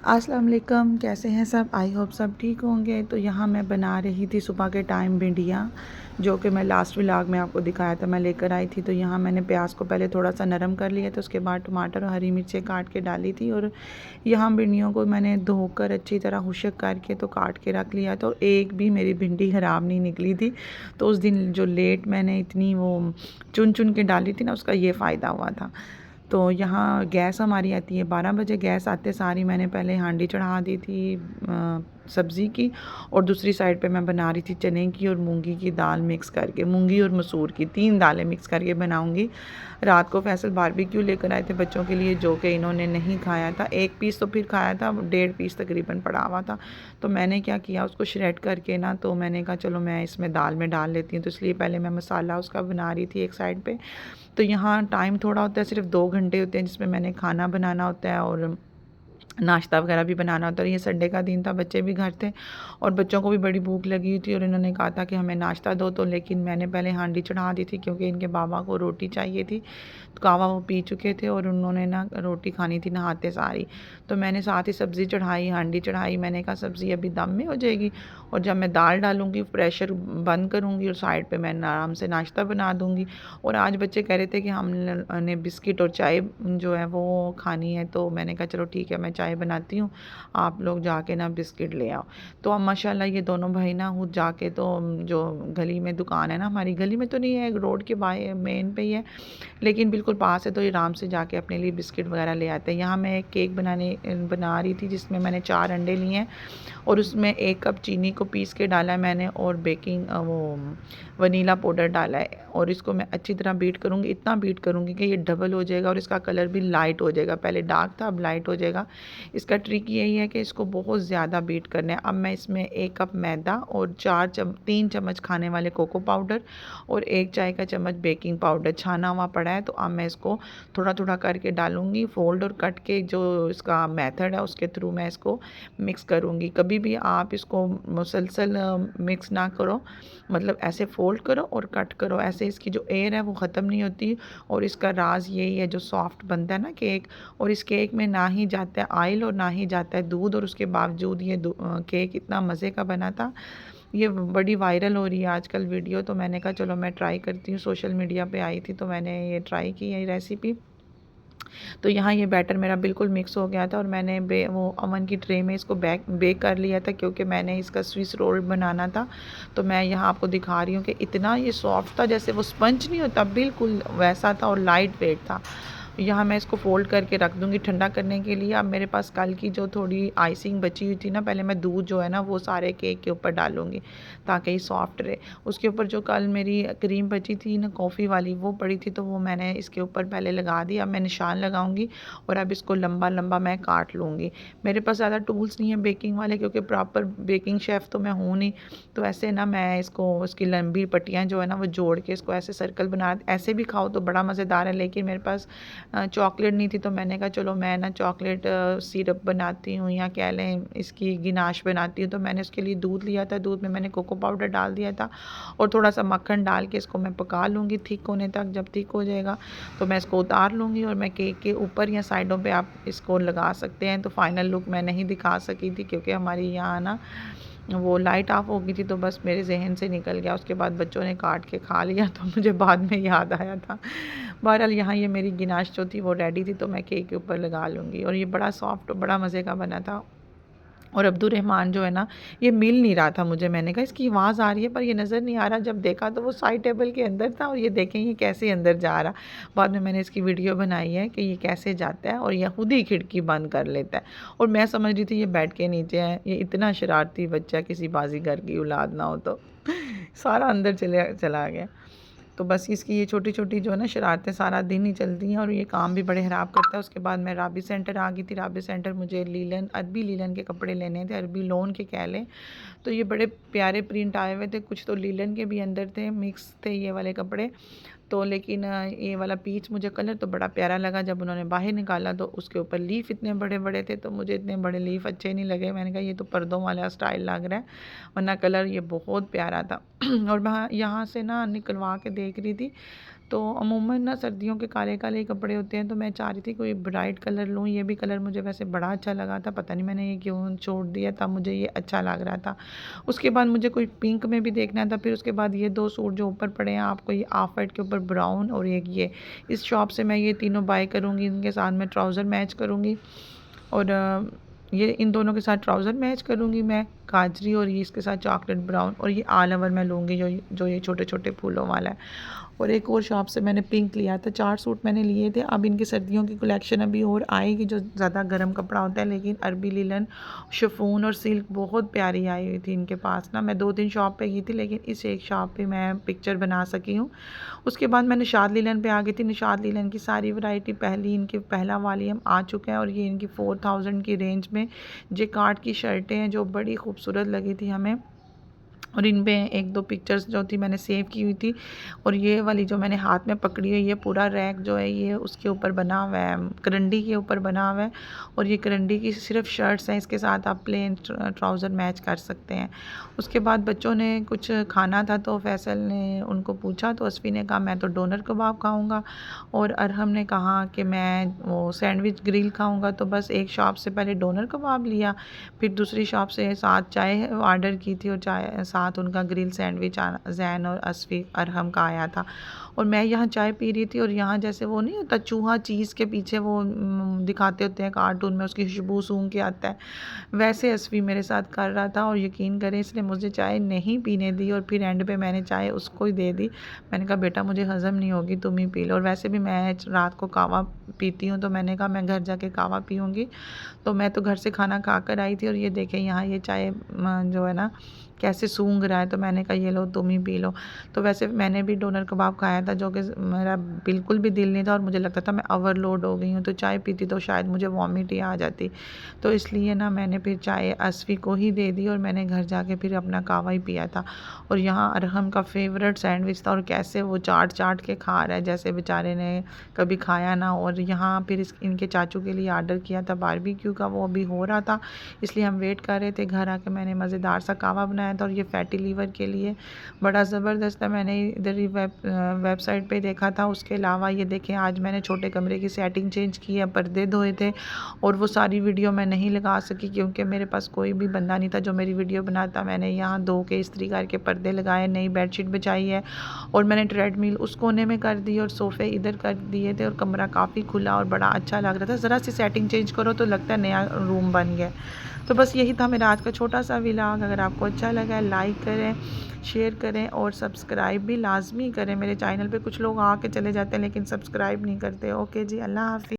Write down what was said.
अस्सलाम वालेकुम, कैसे हैं सब? आई होप सब ठीक होंगे। तो यहाँ मैं बना रही थी सुबह के टाइम भिंडियाँ, जो कि मैं लास्ट व्लॉग में आपको दिखाया था, मैं लेकर आई थी। तो यहाँ मैंने प्याज को पहले थोड़ा सा नरम कर लिया था, उसके बाद टमाटर और हरी मिर्चें काट के डाली थी। और यहाँ भिंडियों को मैंने धोकर अच्छी तरह खुशक करके तो काट के रख लिया। तो एक भी मेरी भिंडी ख़राब नहीं निकली थी। तो उस दिन जो लेट मैंने इतनी वो चुन चुन के डाली थी ना, उसका ये फ़ायदा हुआ था। तो यहाँ गैस हमारी आती है 12 बजे। गैस आते सारी मैंने पहले हांडी चढ़ा दी थी सब्ज़ी की, और दूसरी साइड पे मैं बना रही थी चने की और मूंगी की दाल मिक्स करके, मूंगी और मसूर की 3 दालें मिक्स करके बनाऊंगी। रात को फैसल बारबेक्यू लेकर आए थे बच्चों के लिए, जो कि इन्होंने नहीं खाया था। 1 पीस तो फिर खाया था, 1.5 पीस तकरीबन पड़ा हुआ था। तो मैंने क्या किया, उसको श्रेड करके ना, तो मैंने कहा चलो मैं इसमें दाल में डाल लेती हूँ। तो इसलिए पहले मैं मसाला उसका बना रही थी एक साइड पे। तो यहाँ टाइम थोड़ा होता है, सिर्फ 2 घंटे होते हैं जिसमें मैंने खाना बनाना होता है और नाश्ता वगैरह भी बनाना होता है। ये संडे का दिन था, बच्चे भी घर थे और बच्चों को भी बड़ी भूख लगी हुई थी और इन्होंने कहा था कि हमें नाश्ता दो। तो लेकिन मैंने पहले हांडी चढ़ा दी थी, क्योंकि इनके बाबा को रोटी चाहिए थी। तो कहवा वो पी चुके थे और उन्होंने ना रोटी खानी थी नहाते सारी। तो मैंने साथ ही सब्ज़ी चढ़ाई, हांडी चढ़ाई। मैंने कहा सब्ज़ी अभी दम में हो जाएगी और जब मैं दाल डालूँगी प्रेशर बंद करूँगी और साइड पे मैं आराम से नाश्ता बना दूँगी। और आज बच्चे कह रहे थे कि हमने बिस्किट और चाय जो है वो खानी है। तो मैंने कहा चलो ठीक है, मैं चाय बनाती हूँ, आप लोग जाके ना बिस्किट ले आओ। तो अब माशाल्लाह ये दोनों भाई ना खुद जाके, तो जो गली में दुकान है ना, हमारी गली में तो नहीं है, रोड के बाहर मेन पे ही है, लेकिन बिल्कुल पास है, तो ये आराम से जाके अपने लिए बिस्किट वगैरह ले आते हैं। यहाँ मैं एक केक बना रही थी, जिसमें मैंने 4 अंडे लिए हैं और उसमें 1 कप चीनी को पीस के डाला है मैंने, और बेकिंग वो वनीला पाउडर डाला है। और इसको मैं अच्छी तरह बीट करूँगी, इतना बीट करूँगी कि ये डबल हो जाएगा और इसका कलर भी लाइट हो जाएगा। पहले डार्क था, अब लाइट हो जाएगा। इसका ट्रिक यही है कि इसको बहुत ज़्यादा बीट करना है। अब मैं इसमें 1 कप मैदा और 3 चम्मच खाने वाले कोको पाउडर और 1 चाय का चम्मच बेकिंग पाउडर छाना हुआ पड़ा है। तो अब मैं इसको थोड़ा थोड़ा करके डालूँगी, फोल्ड और कट के जो इसका मेथड है उसके थ्रू मैं इसको मिक्स करूँगी। कभी भी आप इसको मुसलसल मिक्स ना करो, मतलब ऐसे फोल्ड करो और कट करो, ऐसे इसकी जो एयर है वो ख़त्म नहीं होती। और इसका राज यही है, जो सॉफ्ट बनता है ना केक, और इस केक में ना ही जाता है ऑयल और ना ही जाता है दूध, और उसके बावजूद ये केक इतना मज़े का बना था। ये बड़ी वायरल हो रही है आजकल वीडियो, तो मैंने कहा चलो मैं ट्राई करती हूँ। सोशल मीडिया पे आई थी तो मैंने ये ट्राई की है रेसिपी। तो यहाँ ये बैटर मेरा बिल्कुल मिक्स हो गया था और मैंने वो अवन की ट्रे में इसको बेक कर लिया था, क्योंकि मैंने इसका स्विस रोल बनाना था। तो मैं यहाँ आपको दिखा रही हूँ कि इतना ये सॉफ्ट था, जैसे वो स्पंज नहीं होता, बिल्कुल वैसा था और लाइट वेट था। यहाँ मैं इसको फ़ोल्ड करके रख दूँगी ठंडा करने के लिए। अब मेरे पास कल की जो थोड़ी आइसिंग बची हुई थी ना, पहले मैं दूध जो है ना वो सारे केक के ऊपर डालूँगी ताकि ये सॉफ्ट रहे। उसके ऊपर जो कल मेरी क्रीम बची थी ना कॉफ़ी वाली, वो पड़ी थी, तो वो मैंने इसके ऊपर पहले लगा दी। अब मैं निशान लगाऊंगी और अब इसको लंबा लंबा मैं काट लूँगी। मेरे पास ज़्यादा टूल्स नहीं है बेकिंग वाले, क्योंकि प्रॉपर बेकिंग शेफ़ तो मैं हूँ नहीं। तो ऐसे ना मैं इसको उसकी लंबी पट्टियाँ जो है ना वो जोड़ के इसको ऐसे सर्कल बना, ऐसे भी खाओ तो बड़ा मज़ेदार है। लेकिन मेरे पास चॉकलेट नहीं थी, तो मैंने कहा चलो मैं ना चॉकलेट सिरप बनाती हूँ, या कह लें इसकी गिनाश बनाती हूँ। तो मैंने उसके लिए दूध लिया था, दूध में मैंने कोको पाउडर डाल दिया था और थोड़ा सा मक्खन डाल के इसको मैं पका लूँगी थिक होने तक। जब थिक हो जाएगा तो मैं इसको उतार लूँगी और मैं केक के ऊपर या साइडों पे आप इसको लगा सकते हैं। तो फाइनल लुक मैं नहीं दिखा सकी थी, क्योंकि हमारी यहाँ ना वो लाइट ऑफ हो गई थी, तो बस मेरे जहन से निकल गया। उसके बाद बच्चों ने काट के खा लिया, तो मुझे बाद में याद आया था। बहरहाल यहाँ ये मेरी गिनाश जो थी वो रेडी थी, तो मैं केक के ऊपर लगा लूँगी। और ये बड़ा सॉफ्ट और बड़ा मज़े का बना था। और अब्दुर्रहमान जो है ना, ये मिल नहीं रहा था मुझे। मैंने कहा इसकी आवाज़ आ रही है पर ये नज़र नहीं आ रहा। जब देखा तो वो साइड टेबल के अंदर था, और ये देखें ये कैसे अंदर जा रहा। बाद में मैंने इसकी वीडियो बनाई है कि ये कैसे जाता है और ये खुद ही खिड़की बंद कर लेता है। और मैं समझ रही थी ये बेड के नीचे है। ये इतना शरारती बच्चा, किसी बाजीगर की औलाद ना हो तो सारा अंदर चला गया। तो बस इसकी ये छोटी छोटी जो है ना शरारतें सारा दिन ही चलती हैं और ये काम भी बड़े ख़राब करता है। उसके बाद मैं राबी सेंटर आ गई थी। राबी सेंटर मुझे अरबी लीलन के कपड़े लेने थे, अरबी लोन के कह लें। तो ये बड़े प्यारे प्रिंट आए हुए थे, कुछ तो लीलन के भी अंदर थे, मिक्स थे ये वाले कपड़े। तो लेकिन ये वाला पीच मुझे कलर तो बड़ा प्यारा लगा। जब उन्होंने बाहर निकाला तो उसके ऊपर लीफ इतने बड़े बड़े थे, तो मुझे इतने बड़े लीफ अच्छे नहीं लगे। मैंने कहा ये तो पर्दों वाला स्टाइल लग रहा है, वरना कलर ये बहुत प्यारा था। और मैं यहाँ से ना निकलवा के देख रही थी, तो अमूमन ना सर्दियों के काले काले कपड़े होते हैं, तो मैं चाह रही थी कोई ब्राइट कलर लूँ। ये भी कलर मुझे वैसे बड़ा अच्छा लगा था, पता नहीं मैंने ये क्यों छोड़ दिया था, मुझे ये अच्छा लग रहा था। उसके बाद मुझे कोई पिंक में भी देखना था। फिर उसके बाद ये 2 सूट जो ऊपर पड़े हैं आपको, ये ऑफ वाइट के ऊपर ब्राउन और एक ये, इस शॉप से मैं ये तीनों बाय करूँगी। इनके साथ मैं ट्राउज़र मैच करूँगी और ये इन दोनों के साथ ट्राउज़र मैच करूँगी मैं गाजरी, और ये इसके साथ चॉकलेट ब्राउन, और ये ऑल ओवर मैं लूँगी जो ये छोटे छोटे फूलों वाला है। और एक और शॉप से मैंने पिंक लिया था। 4 सूट मैंने लिए थे। अब इनकी सर्दियों की कलेक्शन अभी और आएगी जो ज़्यादा गर्म कपड़ा होता है, लेकिन अरबी लिनन, शिफॉन और सिल्क बहुत प्यारी आई हुई थी इनके पास ना। मैं 2-3 शॉप पे गई थी, लेकिन इस एक शॉप पे मैं पिक्चर बना सकी हूँ। उसके बाद मैं निशात लिनन पे आ गई थी। निशात लिनन की सारी वैरायटी इनकी पहला वॉल्यूम आ चुका है, और ये इनकी 4000 की रेंज में जेकार्ड की शर्टें हैं जो बड़ी खूबसूरत लगी थी हमें। और इन पे 1-2 पिक्चर्स जो थी मैंने सेव की हुई थी। और ये वाली जो मैंने हाथ में पकड़ी है, ये पूरा रैक जो है ये उसके ऊपर बना हुआ है, करंडी के ऊपर बना हुआ है। और ये करंडी की सिर्फ शर्ट्स हैं, इसके साथ आप प्लेन ट्राउज़र मैच कर सकते हैं। उसके बाद बच्चों ने कुछ खाना था, तो फैसल ने उनको पूछा, तो असफ़ी ने कहा मैं तो डोनर कबाब खाऊँगा, और अरहम ने कहा कि मैं वो सैंडविच ग्रिल खाऊँगा। तो बस एक शॉप से पहले डोनर कबाब लिया, फिर दूसरी शॉप से साथ चाय ऑर्डर की थी, और चाय साथ उनका ग्रिल सैंडविच जैन और असफ़ी अरहम का आया था। और मैं यहाँ चाय पी रही थी, और यहाँ जैसे वो नहीं होता चूहा चीज़ के पीछे वो दिखाते होते हैं कार्टून में, उसकी खुशबू सूंघ के आता है, वैसे असफ़ी मेरे साथ कर रहा था। और यकीन करें इसने मुझे चाय नहीं पीने दी, और फिर एंड पे मैंने चाय उसको ही दे दी। मैंने कहा बेटा मुझे हज़म नहीं होगी, तुम ही पी लो। और वैसे भी मैं रात को कहवा पीती हूँ, तो मैंने कहा मैं घर जाके कहवा पीऊँगी। तो मैं तो घर से खाना खा कर आई थी, और ये देखें यहाँ ये चाय जो है ना कैसे सूंघ रहा है, तो मैंने कहा ये लो तुम ही पी लो। तो वैसे मैंने भी डोनर कबाब खाया था, जो कि मेरा बिल्कुल भी दिल नहीं था, और मुझे लगता था मैं ओवरलोड हो गई हूँ, तो चाय पीती तो शायद मुझे वॉमिट ही आ जाती। तो इसलिए ना मैंने फिर चाय असफ़ी को ही दे दी, और मैंने घर जाके फिर अपना कहवा ही पिया था। और यहाँ अरहम का फेवरेट सैंडविच था, और कैसे वो चाट चाट के खा रहा है जैसे बेचारे ने कभी खाया ना। और यहाँ फिर इनके चाचू के लिए ऑर्डर किया था बारबेक्यू का, वो अभी हो रहा था, इसलिए हम वेट कर रहे थे। घर आके मैंने मज़ेदार सा कहवा बनाया था, और ये फैटी लीवर के लिए बड़ा ज़बरदस्त था। मैंने इधर ही वेबसाइट पे देखा था। उसके अलावा ये देखें आज मैंने छोटे कमरे की सेटिंग चेंज की है, पर्दे धोए थे, और वो सारी वीडियो मैं नहीं लगा सकी क्योंकि मेरे पास कोई भी बंदा नहीं था जो मेरी वीडियो बनाता। मैंने यहाँ धो के इस्त्री करके पर्दे लगाए, नई बेडशीट बिछाई है, और मैंने ट्रेडमिल उस कोने में कर दी, और सोफ़े इधर कर दिए थे, और कमरा काफ़ी खुला और बड़ा अच्छा लग रहा था। ज़रा सी सेटिंग चेंज करो तो लगता है नया रूम बन गया। तो बस यही था मेरा आज का छोटा सा व्लॉग। अगर आपको अच्छा लगा लाइक करें, शेयर करें, और सब्सक्राइब भी लाजमी करें मेरे चैनल पे। कुछ लोग आके चले जाते हैं लेकिन सब्सक्राइब नहीं करते। ओके जी, अल्लाह हाफ़िज़।